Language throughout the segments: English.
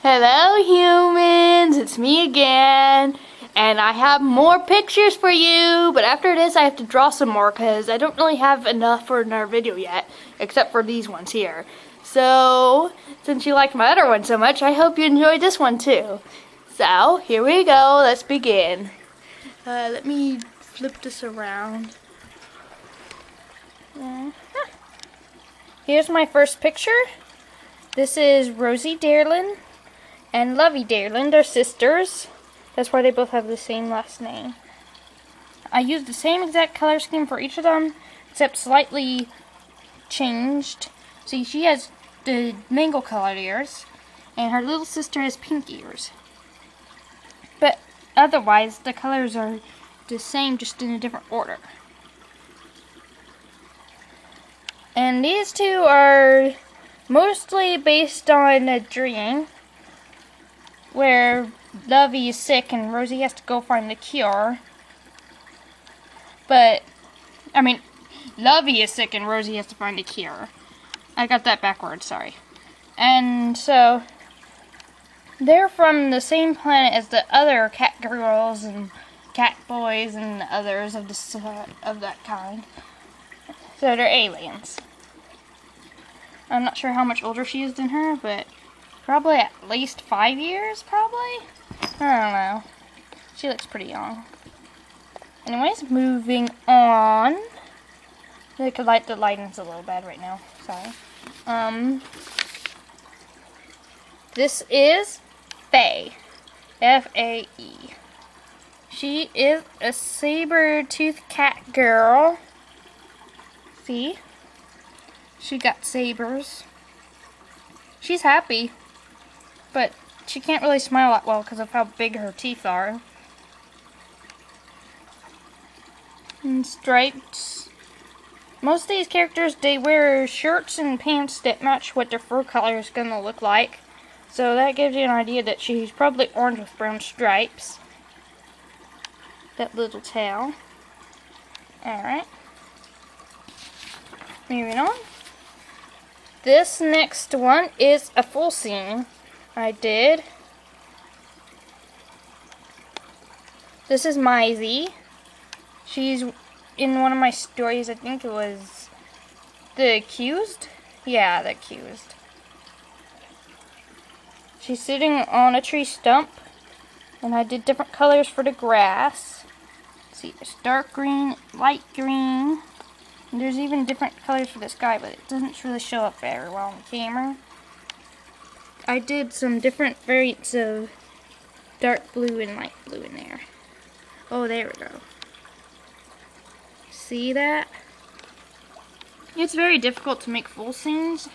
Hello humans, it's me again, and I have more pictures for you, but after this I have to draw some more because I don't really have enough for another video yet, except for these ones here. So, since you liked my other one so much, I hope you enjoyed this one too. So, here we go, let's begin. Let me flip this around. Here's my first picture. This is Rosie Darlin and Lovey Darlin. They're sisters. That's why they both have the same last name. I used the same exact color scheme for each of them, except slightly changed. See, she has the mango colored ears, and her little sister has pink ears. But otherwise, the colors are the same, just in a different order. And these two are mostly based on a dream where Lovey is sick and Rosie has to go find the cure. Lovey is sick and Rosie has to find a cure. I got that backwards, sorry. And so, they're from the same planet as the other cat girls and cat boys and others of that kind. So they're aliens. I'm not sure how much older she is than her, but probably at least 5 years, probably? I don't know. She looks pretty young. Anyways, moving on. The lighting's a little bad right now. Sorry. This is Faye. F-A-E. She is a saber-toothed cat girl. See? She got sabers. She's happy, but she can't really smile that well because of how big her teeth are. And stripes. Most of these characters, they wear shirts and pants that match what their fur color is going to look like. So that gives you an idea that she's probably orange with brown stripes. That little tail. Alright. Moving on. This next one is a full scene I did. This is Maisie. She's in one of my stories. I think it was The Accused? Yeah, The Accused. She's sitting on a tree stump, and I did different colors for the grass. Let's see, there's dark green, light green. And there's even different colors for the sky, but it doesn't really show up very well on the camera. I did some different variants of dark blue and light blue in there. Oh, there we go. See that? It's very difficult to make full scenes,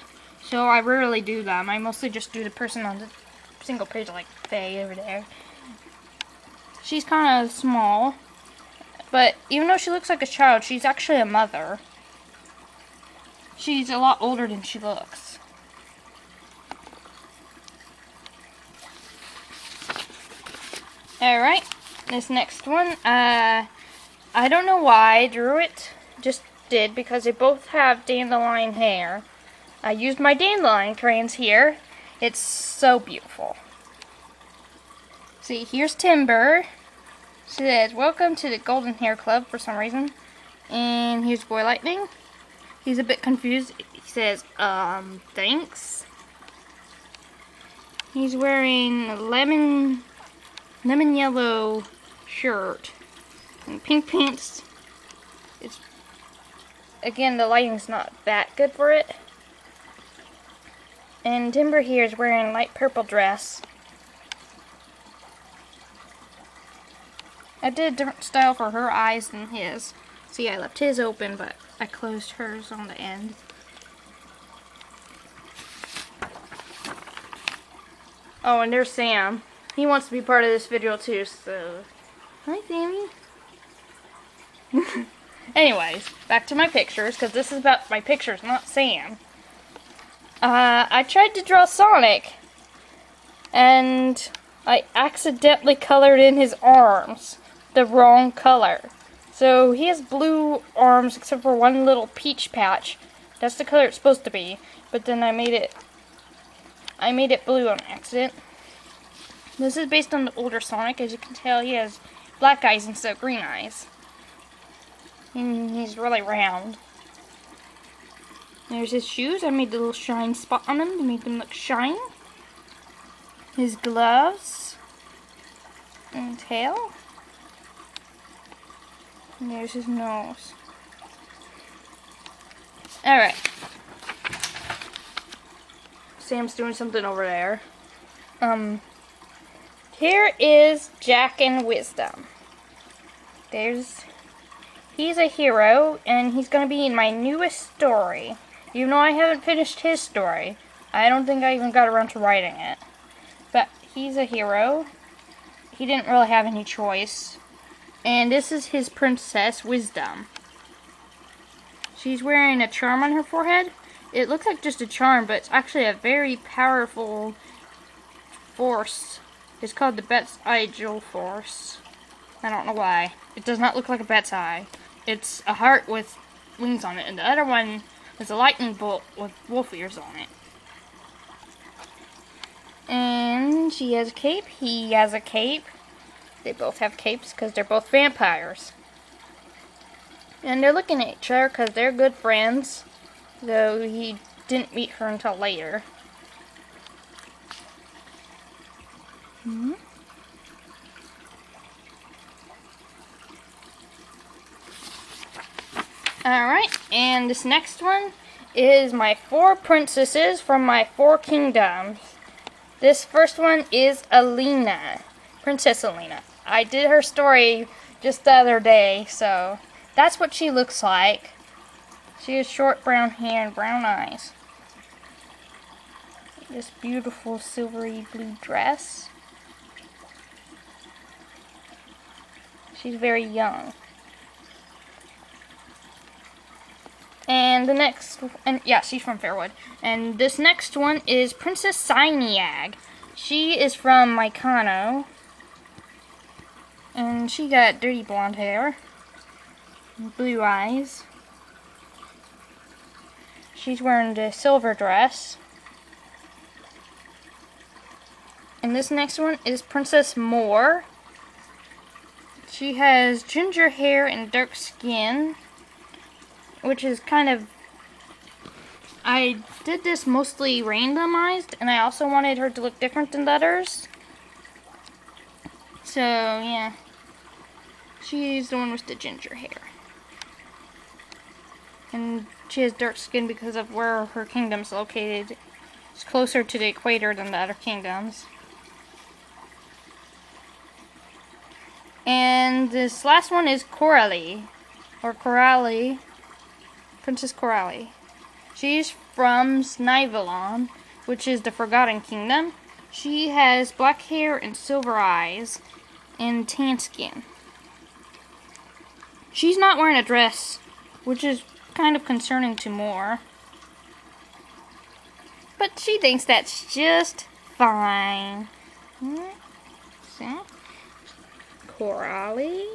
so I rarely do them. I mostly just do the person on the single page like Faye over there. She's kind of small. But even though she looks like a child, she's actually a mother. She's a lot older than she looks. Alright, this next one, I don't know why I drew it. Just did, because they both have dandelion hair. I used my dandelion crayons here. It's so beautiful. See, here's Timber. She says, "Welcome to the Golden Hair Club," for some reason. And here's Boy Lightning. He's a bit confused. He says, thanks. He's wearing a lemon yellow shirt and pink pants. Again, the lighting's not that good for it. And Timber here is wearing a light purple dress. I did a different style for her eyes than his. See, I left his open, but I closed hers on the end. Oh, and there's Sam. He wants to be part of this video too, so... Hi, Sammy. Anyways, back to my pictures, because this is about my pictures, not Sam. I tried to draw Sonic, and I accidentally colored in his arms the wrong color. So he has blue arms except for one little peach patch. That's the color it's supposed to be. But then I made it blue on accident. This is based on the older Sonic. As you can tell, he has black eyes instead of green eyes. And he's really round. There's his shoes. I made the little shine spot on them to make them look shiny. His gloves. And tail. And there's his nose. Alright. Sam's doing something over there. Here is Jaclyn Wisdom. He's a hero, and he's going to be in my newest story. Even though I haven't finished his story. I don't think I even got around to writing it. But he's a hero. He didn't really have any choice. And this is his princess, Wisdom. She's wearing a charm on her forehead. It looks like just a charm, but it's actually a very powerful force. It's called the Bet's Eye Jewel Force. I don't know why. It does not look like a bet's eye. It's a heart with wings on it, and the other one is a lightning bolt with wolf ears on it. And she has a cape. He has a cape. They both have capes because they're both vampires. And they're looking at each other because they're good friends. Though he didn't meet her until later. Alright, and this next one is my 4 princesses from my 4 kingdoms. This first one is Alina, Princess Alina. I did her story just the other day, so that's what she looks like. She has short brown hair and brown eyes. This beautiful silvery blue dress. She's very young. And the next, yeah, she's from Fairwood. And this next one is Princess Cyniag. She is from Mycano. And she got dirty blonde hair. And blue eyes. She's wearing the silver dress. And this next one is Princess Moore. She has ginger hair and dark skin. Which is kind of... I did this mostly randomized, and I also wanted her to look different than the others. So, yeah. She's the one with the ginger hair. And she has dark skin because of where her kingdom's located. It's closer to the equator than the other kingdoms. And this last one is Coralie. Or Coralie. Princess Coralie. She's from Snivelon, which is the Forgotten Kingdom. She has black hair and silver eyes and tan skin. She's not wearing a dress, which is kind of concerning to Moore. But she thinks that's just fine. So, Coralie.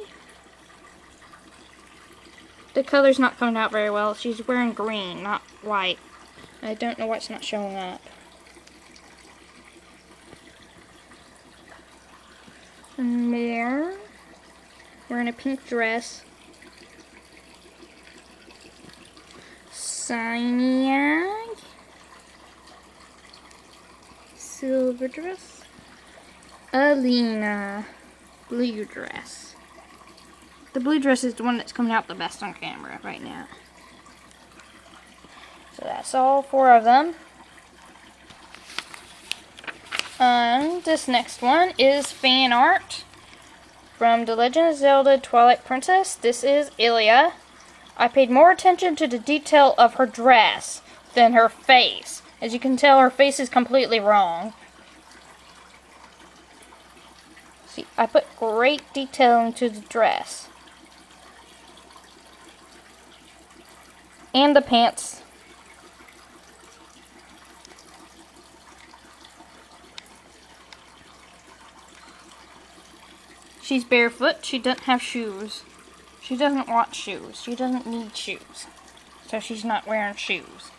The color's not coming out very well. She's wearing green, not white. I don't know why it's not showing up. And there, wearing a pink dress. Cyniag. Silver dress. Alina. Blue dress. The blue dress is the one that's coming out the best on camera right now. So that's all 4 of them. And this next one is fan art from The Legend of Zelda Twilight Princess. This is Ilia. I paid more attention to the detail of her dress than her face. As you can tell, her face is completely wrong. See, I put great detail into the dress. And the pants. She's barefoot. She doesn't have shoes. She doesn't want shoes. She doesn't need shoes. So she's not wearing shoes.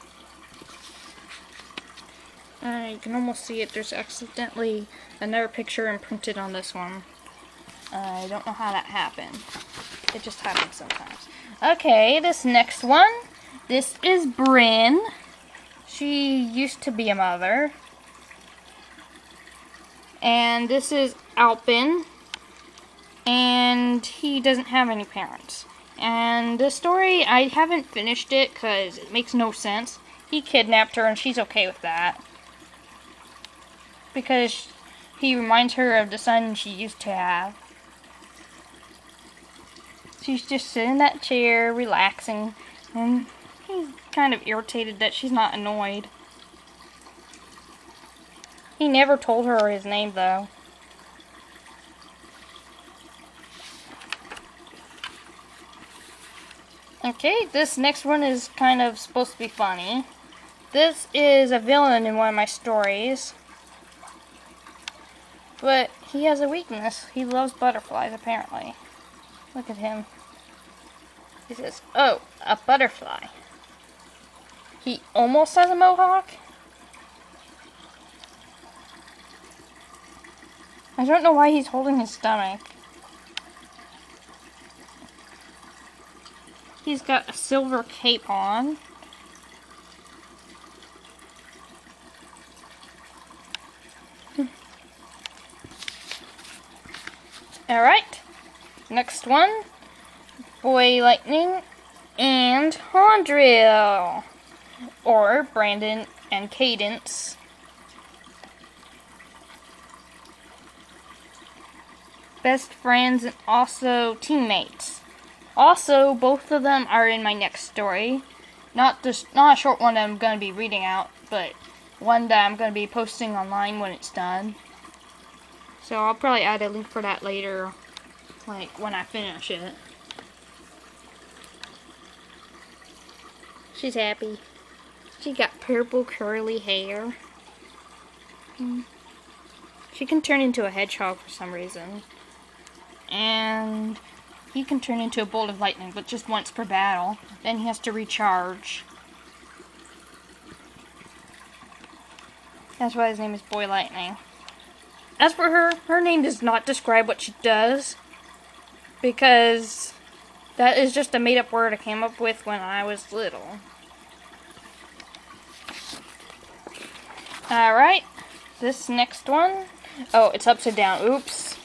You can almost see it. There's accidentally another picture imprinted on this one. I don't know how that happened. It just happens sometimes. Okay, this next one. This is Brynn. She used to be a mother. And this is Alpin. And he doesn't have any parents. And the story, I haven't finished it because it makes no sense. He kidnapped her and she's okay with that. Because he reminds her of the son she used to have. She's just sitting in that chair, relaxing, and he's kind of irritated that she's not annoyed. He never told her his name, though. Okay, this next one is kind of supposed to be funny. This is a villain in one of my stories. But he has a weakness. He loves butterflies, apparently. Look at him. He says, "Oh, a butterfly." He almost has a mohawk. I don't know why he's holding his stomach. He's got a silver cape on. Alright, next one. Boy Lightning and Hondrill. Or Brandon and Cadence. Best friends and also teammates. Also, both of them are in my next story. Not a short one that I'm going to be reading out, but one that I'm going to be posting online when it's done. So I'll probably add a link for that later, like when I finish it. She's happy. She got purple curly hair. She can turn into a hedgehog for some reason. And he can turn into a bolt of lightning, but just once per battle. Then he has to recharge. That's why his name is Boy Lightning. As for her, her name does not describe what she does, because that is just a made-up word I came up with when I was little. Alright, this next one. Oh, it's upside down. Oops.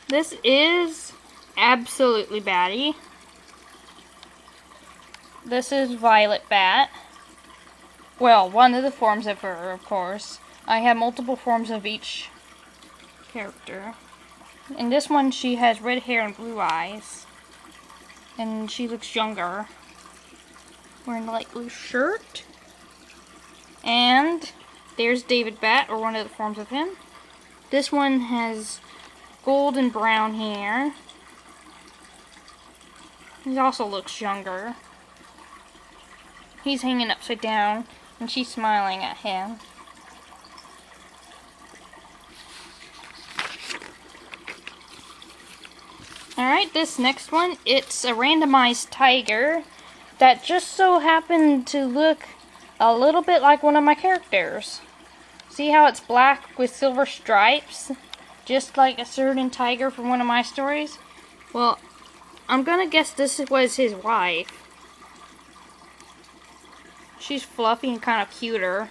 This is absolutely Batty. This is Violet Bat. Well, one of the forms of her, of course. I have multiple forms of each character. In this one, she has red hair and blue eyes. And she looks younger. Wearing a light blue shirt. And there's David Bat, or one of the forms of him. This one has gold and brown hair. He also looks younger. He's hanging upside down, and she's smiling at him. Alright, this next one, it's a randomized tiger that just so happened to look a little bit like one of my characters. See how it's black with silver stripes? Just like a certain tiger from one of my stories? Well, I'm gonna guess this was his wife. She's fluffy and kind of cuter,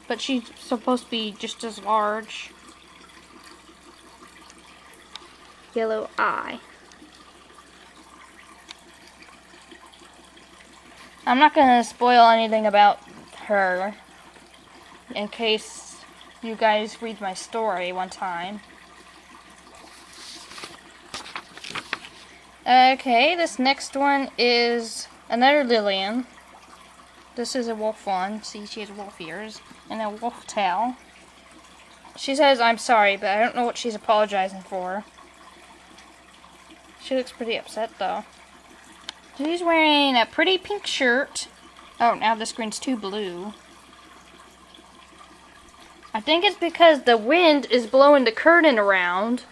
but she's supposed to be just as large. Yellow eye. I'm not gonna spoil anything about her in case you guys read my story one time. Okay, this next one is another Lillian. This is a wolf one. See, she has wolf ears and a wolf tail. She says, "I'm sorry, but I don't know what she's apologizing for." She looks pretty upset, though. She's wearing a pretty pink shirt. Oh, now the screen's too blue. I think it's because the wind is blowing the curtain around.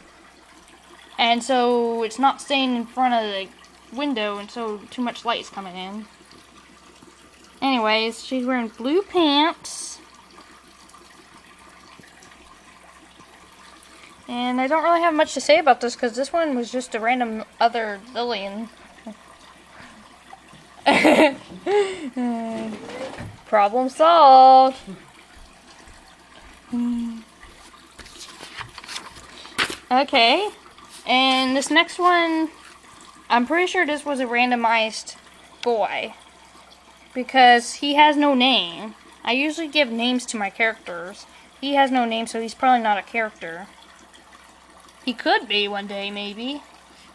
And so it's not staying in front of the window, and so too much light is coming in. Anyways, she's wearing blue pants And I don't really have much to say about this because this one was just a random other Lillian. Problem solved. Okay, and this next one, I'm pretty sure this was a randomized boy because he has no name. I usually give names to my characters. He has no name, so he's probably not a character. He could be one day, maybe,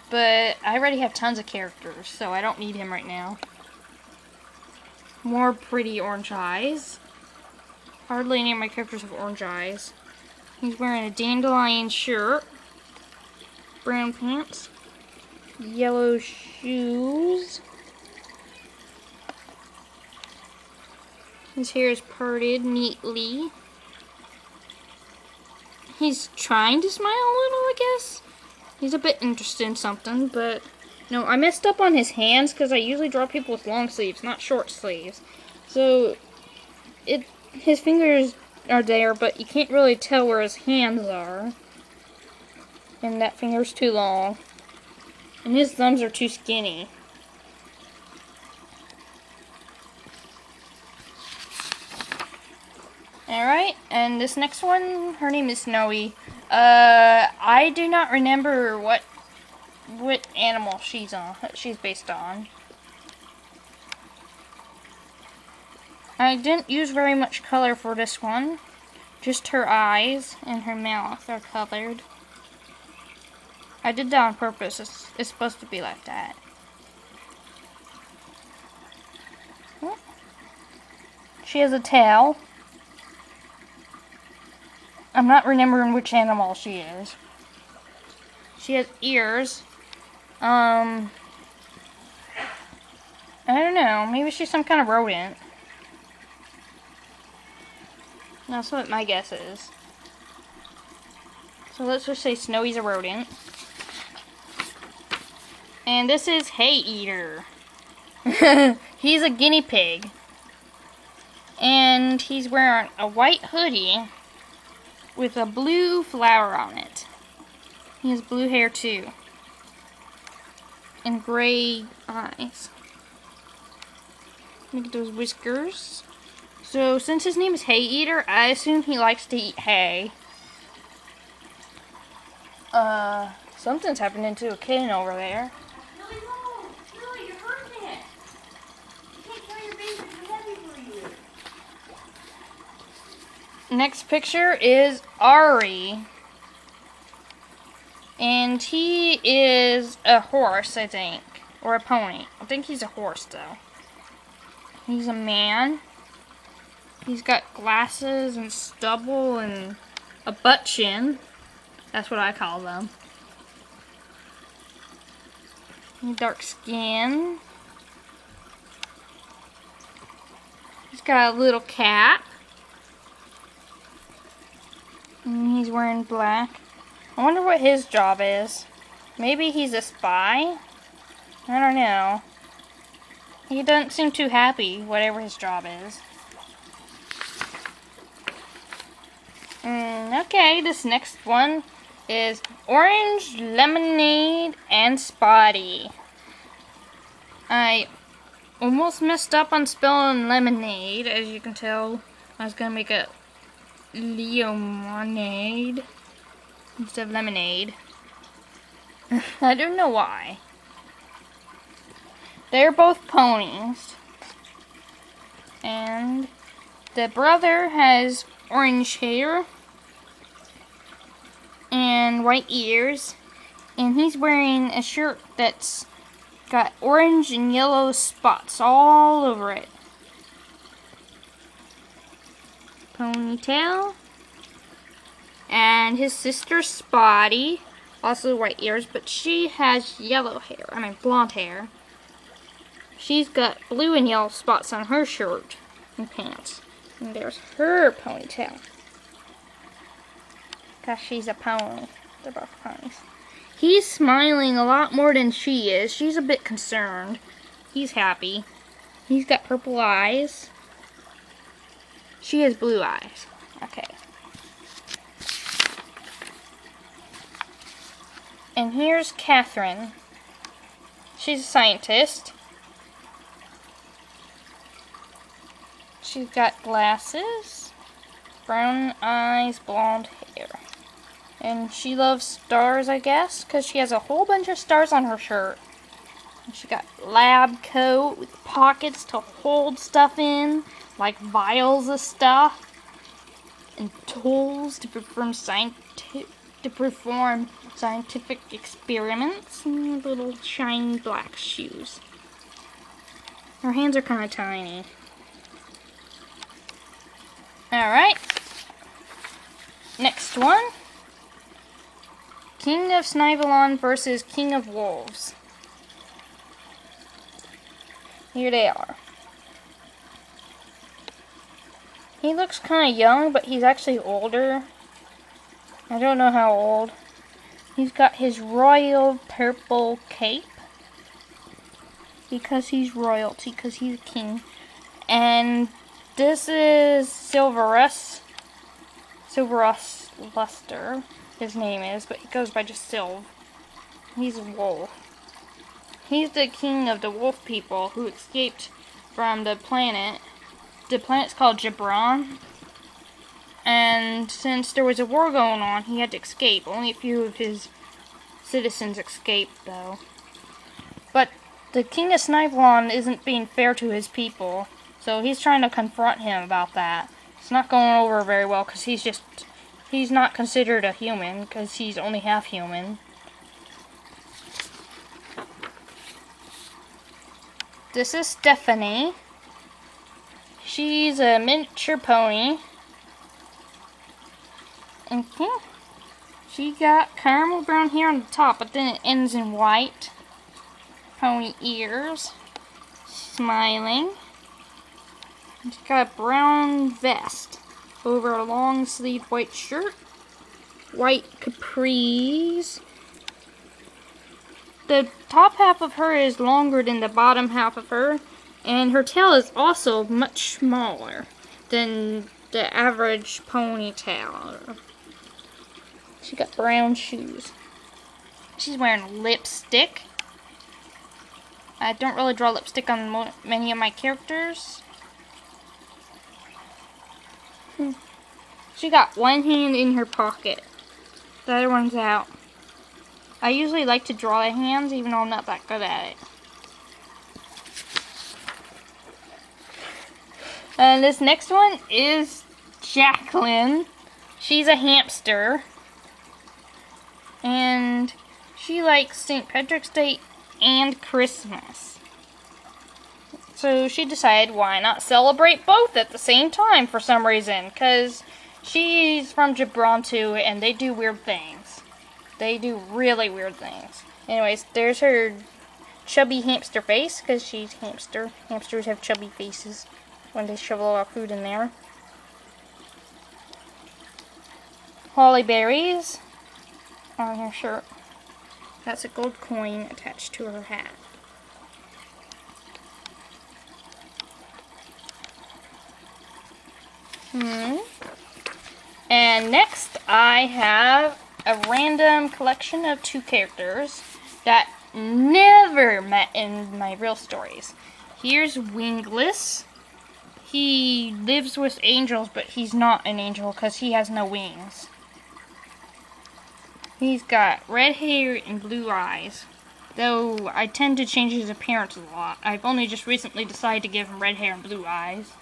but I already have tons of characters, so I don't need him right now. More pretty orange eyes. Hardly any of my characters have orange eyes. He's wearing a dandelion shirt, brown pants, yellow shoes. His hair is parted neatly. He's trying to smile a little, I guess. He's a bit interested in something, but no, I messed up on his hands because I usually draw people with long sleeves, not short sleeves. So his fingers are there, but you can't really tell where his hands are. And that finger's too long. And his thumbs are too skinny. Alright, and this next one, her name is Snowy. I do not remember what animal she's based on. I didn't use very much color for this one. Just her eyes and her mouth are colored. I did that on purpose. It's supposed to be like that. She has a tail. I'm not remembering which animal she is. She has ears. I don't know. Maybe she's some kind of rodent. That's what my guess is. So let's just say Snowy's a rodent. And this is Hay Eater. He's a guinea pig. And he's wearing a white hoodie with a blue flower on it. He has blue hair too. And gray eyes. Look at those whiskers. So since his name is Hay Eater, I assume he likes to eat hay. Something's happening to a kitten over there. Lily, no! Lily, you're hurting it! You can't carry your baby, it's too heavy for you. Next picture is Ari. And he is a horse, I think. Or a pony. I think he's a horse, though. He's a man. He's got glasses and stubble and a butt chin. That's what I call them. Dark skin. He's got a little cap. And he's wearing black. I wonder what his job is. Maybe he's a spy? I don't know. He doesn't seem too happy, whatever his job is. Okay, this next one is Orange, Lemonade, and Spotty. I almost messed up on spelling lemonade, as you can tell. I was going to make a lemonade instead of lemonade. I don't know why. They're both ponies. And the brother has orange hair and white ears, and he's wearing a shirt that's got orange and yellow spots all over it. Ponytail. And his sister Spotty, also white ears, but she has yellow hair, blonde hair. She's got blue and yellow spots on her shirt and pants. And there's her ponytail. Because she's a pony. They're both ponies. He's smiling a lot more than she is. She's a bit concerned. He's happy. He's got purple eyes. She has blue eyes. Okay. And here's Catherine. She's a scientist. She's got glasses, brown eyes, blonde hair. And she loves stars, I guess, because she has a whole bunch of stars on her shirt. And she got lab coat with pockets to hold stuff in, like vials of stuff, and tools to perform scientific experiments, and little shiny black shoes. Her hands are kind of tiny. Alright. Next one. King of Snivelon versus King of Wolves. Here they are. He looks kind of young, but he's actually older. I don't know how old. He's got his royal purple cape. Because he's royalty, because he's a king. And this is Silverus Luster, his name is, but he goes by just Sylv. He's a wolf. He's the king of the wolf people who escaped from the planet. The planet's called Jabron. And since there was a war going on, he had to escape. Only a few of his citizens escaped, though. But the king of Snivelon isn't being fair to his people. So he's trying to confront him about that. It's not going over very well because he's not considered a human because he's only half human. This is Stephanie. She's a miniature pony. Okay. She got caramel brown hair on the top, but then it ends in white. Pony ears. Smiling. She's got a brown vest over a long sleeved white shirt. White capris. The top half of her is longer than the bottom half of her. And her tail is also much smaller than the average ponytail. She got brown shoes. She's wearing lipstick. I don't really draw lipstick on many of my characters. She got one hand in her pocket. The other one's out. I usually like to draw the hands, even though I'm not that good at it. And this next one is Jaclyn. She's a hamster. And she likes St. Patrick's Day and Christmas. So she decided why not celebrate both at the same time for some reason. Because she's from Jabron too, and they do weird things. They do really weird things. Anyways, there's her chubby hamster face, because she's hamster. Hamsters have chubby faces when they shovel our food in there. Holly berries on her shirt. That's a gold coin attached to her hat. And next I have a random collection of 2 characters that never met in my real stories. Here's Wingless. He lives with angels, but he's not an angel because he has no wings. He's got red hair and blue eyes. Though I tend to change his appearance a lot. I've only just recently decided to give him red hair and blue eyes.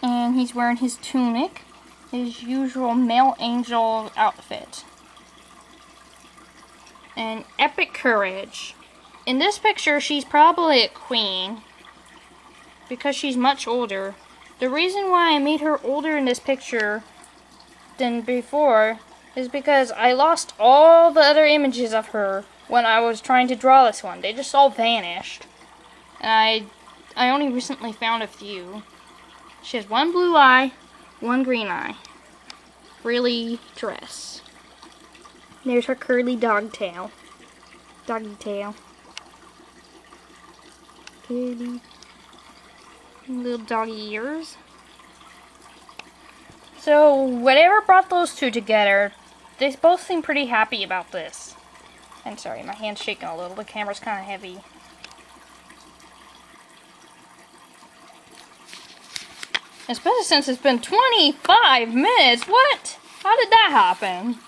And he's wearing his tunic, his usual male angel outfit. And epic courage. In this picture, she's probably a queen because she's much older. The reason why I made her older in this picture than before is because I lost all the other images of her when I was trying to draw this one. They just all vanished. And I only recently found a few. She has one blue eye, one green eye. Frilly dress. There's her curly dog tail. Doggy tail. Kitty. Little doggy ears. So, whatever brought those two together, they both seem pretty happy about this. I'm sorry, my hand's shaking a little. The camera's kind of heavy. Especially since it's been 25 minutes. What? How did that happen?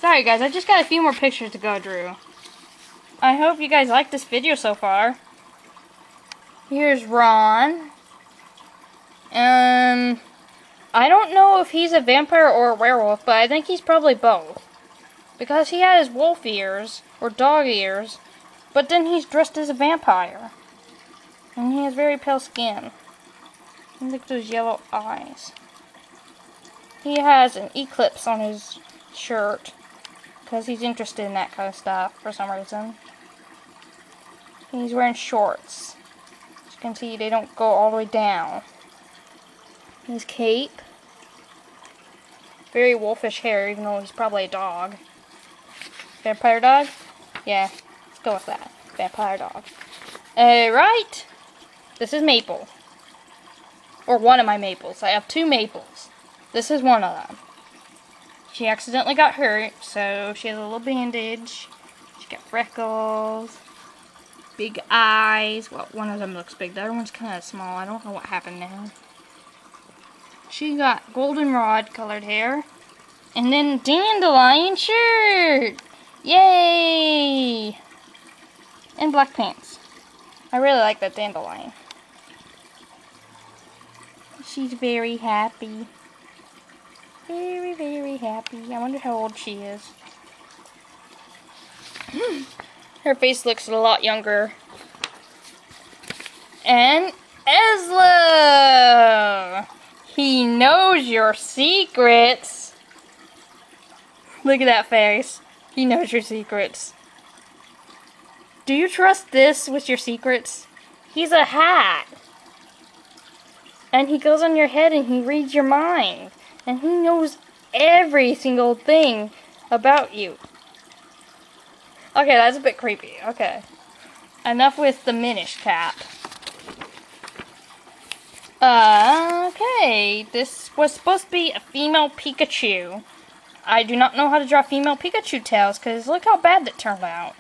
Sorry guys, I just got a few more pictures to go through. I hope you guys like this video so far. Here's Ron. I don't know if he's a vampire or a werewolf, but I think he's probably both. Because he has wolf ears, or dog ears, but then he's dressed as a vampire. And he has very pale skin. And look at those yellow eyes. He has an eclipse on his shirt, because he's interested in that kind of stuff for some reason. And he's wearing shorts. As you can see, they don't go all the way down. His cape. Very wolfish hair, even though he's probably a dog. Vampire dog? Yeah, let's go with that. Vampire dog. Right. This is Maple. Or one of my Maples. I have two Maples. This is one of them. She accidentally got hurt, so she has a little bandage. She got freckles. Big eyes. Well, one of them looks big. The other one's kind of small. I don't know what happened now. She got goldenrod colored hair. And then dandelion shirt. Yay! And black pants. I really like that dandelion. She's very happy. Very, very happy. I wonder how old she is. Her face looks a lot younger. And Ezla! He knows your secrets. Look at that face. He knows your secrets. Do you trust this with your secrets? He's a hat. And he goes on your head and he reads your mind. And he knows every single thing about you. Okay, that's a bit creepy. Okay. Enough with the Minish cat. Okay. This was supposed to be a female Pikachu. I do not know how to draw female Pikachu tails, because look how bad that turned out.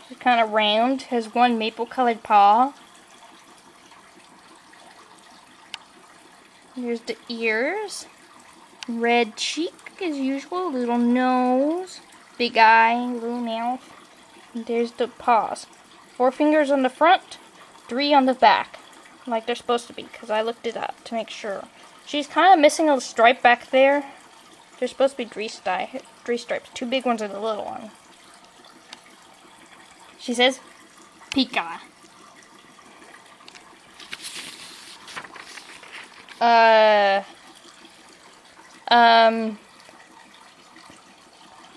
She's kind of round, has one maple-colored paw. Here's the ears. Red cheek, as usual. Little nose. Big eye, little mouth. And there's the paws. 4 fingers on the front, 3 on the back. Like they're supposed to be, because I looked it up to make sure. She's kind of missing a stripe back there. There's supposed to be 3 stripes. 2 big ones and a little one. She says, Pika.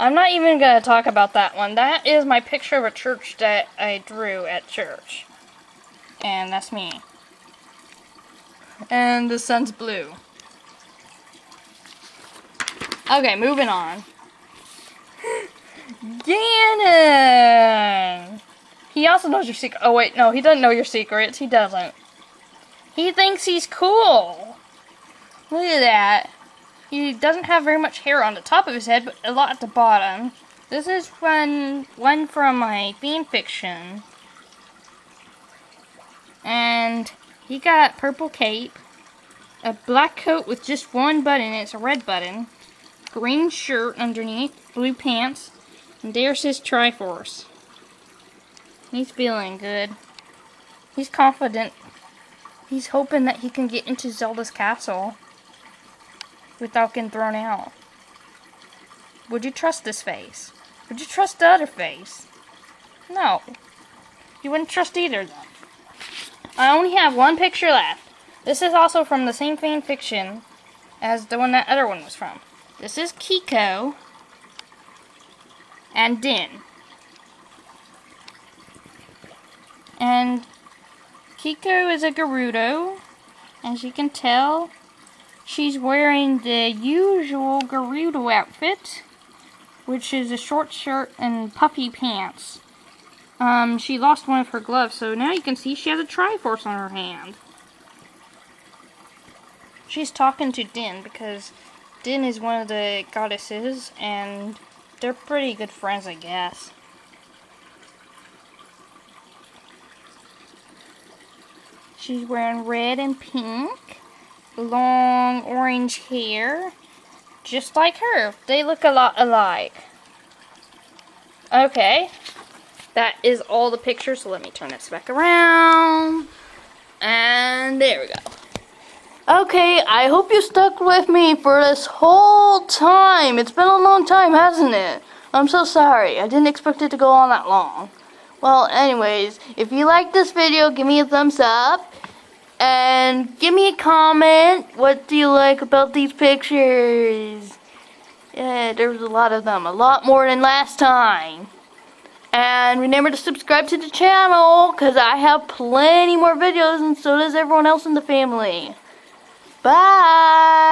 I'm not even gonna talk about that one. That is my picture of a church that I drew at church. And that's me. And the sun's blue. Okay, moving on. Ganon! He also knows your secret. Oh wait, no, he doesn't know your secrets. He doesn't. He thinks he's cool. Look at that. He doesn't have very much hair on the top of his head, but a lot at the bottom. This is one from my fanfiction. And he got purple cape, a black coat with just one button, it's a red button, green shirt underneath, blue pants, and there's his Triforce. He's feeling good. He's confident. He's hoping that he can get into Zelda's castle without getting thrown out. Would you trust this face? Would you trust the other face? No. You wouldn't trust either of them. I only have one picture left. This is also from the same fan fiction as the one that other one was from. This is Kiko and Dane. And Kiko is a Gerudo. As you can tell, she's wearing the usual Gerudo outfit, which is a short shirt and puffy pants. She lost one of her gloves, so now you can see she has a Triforce on her hand. She's talking to Din because Din is one of the goddesses and they're pretty good friends, I guess. She's wearing red and pink, long orange hair, just like her. They look a lot alike. Okay, that is all the pictures, so let me turn this back around. And there we go. Okay, I hope you stuck with me for this whole time. It's been a long time, hasn't it? I'm so sorry. I didn't expect it to go on that long. Well, anyways, if you like this video, give me a thumbs up. And give me a comment. What do you like about these pictures? Yeah, there was a lot of them. A lot more than last time. And remember to subscribe to the channel, because I have plenty more videos, and so does everyone else in the family. Bye!